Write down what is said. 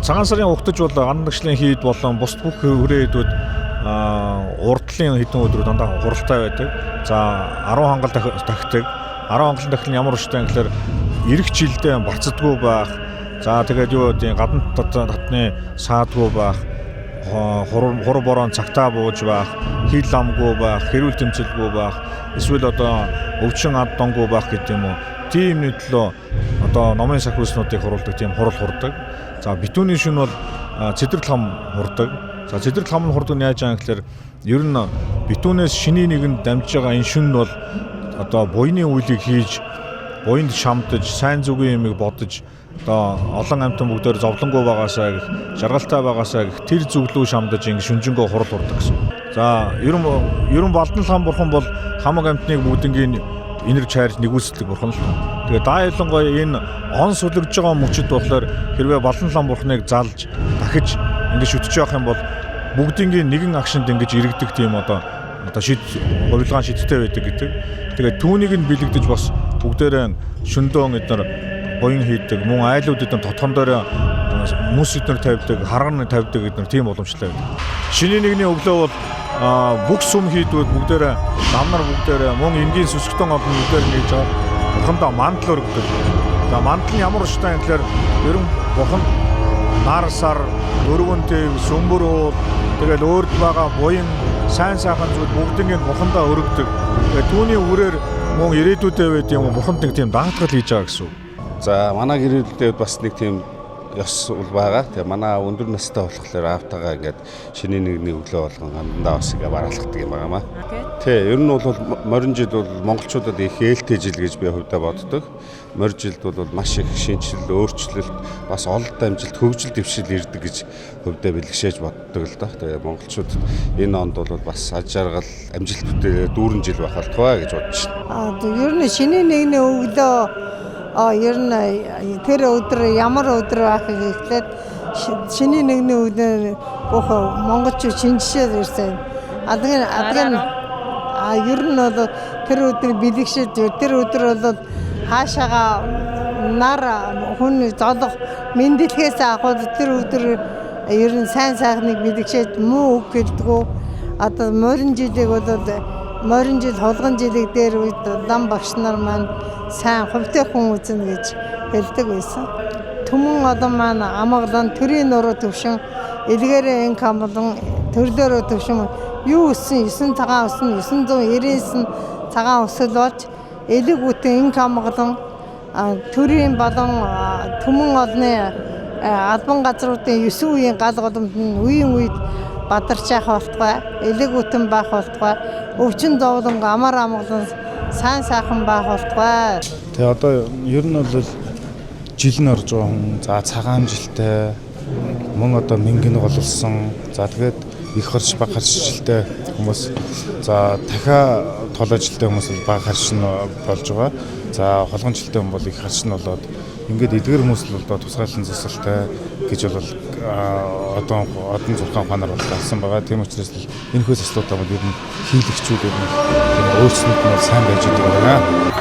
Цагаан сарын угтаж бол ан нагшлын хийд болон бус бүх хүрээдүүд урдлын хэдэн өдрүүд дандаа хуралтай байдаг. За 10 хангал тахдаг. 10 хангал тахил нь ямар учиртай гэхээр ирэх жилдээ бацдаггүй байх. За тэгээд юу гэдэг гадна татны саадгүй байх. Хуруу борон цагтаа бууж байх, хил амгүй байх, хэрүүл тэмцэлгүй байх, эсвэл одоо өвчин ад донгүй байх гэдэг юм уу. Тийм нийтлөө одоо номын сахиуснуудыг хуруулдаг тийм хурал хурдаг. За битүүний шүн бол цэдрэл хам хурдаг. За цэдрэл хам нь хурдаг нь яаж байгаа гэхээр ер нь битүүнээс шиний нэгэнд дамжиж байгаа энэ шүн бол одоо буйны үйлийг хийж, буйнд шамдаж, сайн зүгийн юмыг бодож одоо олон амьтан бүгдээр зовлонгүй байгаасаа гэх, жаргалтай байгаасаа гэх тэр зүглүү шамдаж ингэ шүнжэнгөө хурал хурдаг гэсэн. За ер нь Балдан хаан бурхан бол хамаг амьтныг бүгднийг инэр чайрж нэгүсэлдэг бурхан л. Тэгээ даайлангой энэ он сүлэгж байгаа мөчөд болохоор хэрвээ Балдан хаан бурханыг залж дахиж ингэ шүтж явах юм бол бүгднийг нэгэн агшинд ингэж иргэдэг тийм одоо хувилгаан шидтэй байдаг гэдэг. Тэгээ түүнийг нь бэлэгдэж бас бүгдээрээ шөндөөн эдгээр буян хийдэг, мөн айлууд эдгээр тотхон дээр мөс эдгээр тавьдаг, харган тавьдаг эдгээр тийм боломжтой байдаг. Шиний нэгний өглөө бол бүх сүм хийдүүд бүгдээрээ намнар бүгдээрээ мөн энгийн сүсгтэн олон бүгдээр нээж байгаа. Бурхандаа мандал өргөдөг. За мандал нь ямар учиртай юм гэхээр ер нь бурхан нар сар, дөрвөн тэв, сүмбэр уул тэгэл өөрд байгаа буян сайн сайхан зүйл бүгднийг бурхандаа өргөдөг. Тэгээ түүний үрээр мөн ирээдүйдээ байд юм бурханд нэг тийм даатгал хийж байгаа гэсэн үг. За манай гэрэлдээ бас нэг тийм ёс бол байгаа. Тэгээ манай өндөр настай болохоор аавтайгаа ингээд шиний нэгний өглөө болгон амдаа бас ингээд бараалгадаг юм байгаамаа. Тий, ер нь бол морин жил бол монголчуудад их ээлтэй жил гэж би хувьдаа боддог. Морин жилд бол маш их шинжил, өөрчлөлт, бас ололт амжилт, хөгжил дэвшил ирдэг гэж хувьдаа бэлгшээж боддог л доо. Тэгээ монголчууд энэ онд бол бас аж аргал, амжилт бүтээлээр дүүрэн жил байх болтугай гэж бодож байна. Ер нь шиний нэгний өглөө ер нь тэр өдөр ямар өдөр байх гэхлээр шиний нэгний өдөр бүх монголчууд шинжшээд ирсэн. Ер нь бол тэр өдөр бэлгшээд тэр өдөр бол хаашаага нар хүн золго мэндэлхээс ахад тэр өдөр ер нь сайн сайхныг бэлгшээд муу үг гэлдэггүй. Одоо морин жилиг бол морин жил холгон жилиг дээр үед лам багш нар маань сайн хувьтай хүн үзнэ гэж хэлдэг байсан. Түмэн одоо маань амгалан төрийн нуруу төвшин эдгээрээ инк амгалан төрлөөрөө төвшин юу өссөн 9 цагаан өссөн 999 цагаан өсөл болж элэг үтэн инк амгалан төрийн болон түмэн олны албан газруудын 9 үеийн гал голомт нь үеийн үед бадарч явах болтугай, элэг үтэн байх болтугай, өвчин зовлон амар амгалан сайн сайхан байх болтугай. Тэгээ одоо ер нь бол жил нь орж байгаа хүн, за цагаан жилтэй, мөн одоо мэнгэн гололсон, за тэгээд их харш баг харш жилтэй хүмүүс, за дахиа толоо жилтэй хүмүүс баг харш нь болж байгаа. За холгон жилтэй хүн бол их харш нь болоод ингээд эдгээр хүмүүс л одоо тусгаалan засалтай гэж бол одон зурхаан ухаанаар бол гарсан байгаа. Тийм учраас л энэ хөөс асуудал бол ер нь хийлэгчүүд ер нь өөрсдөд нь сайн байж байгаа.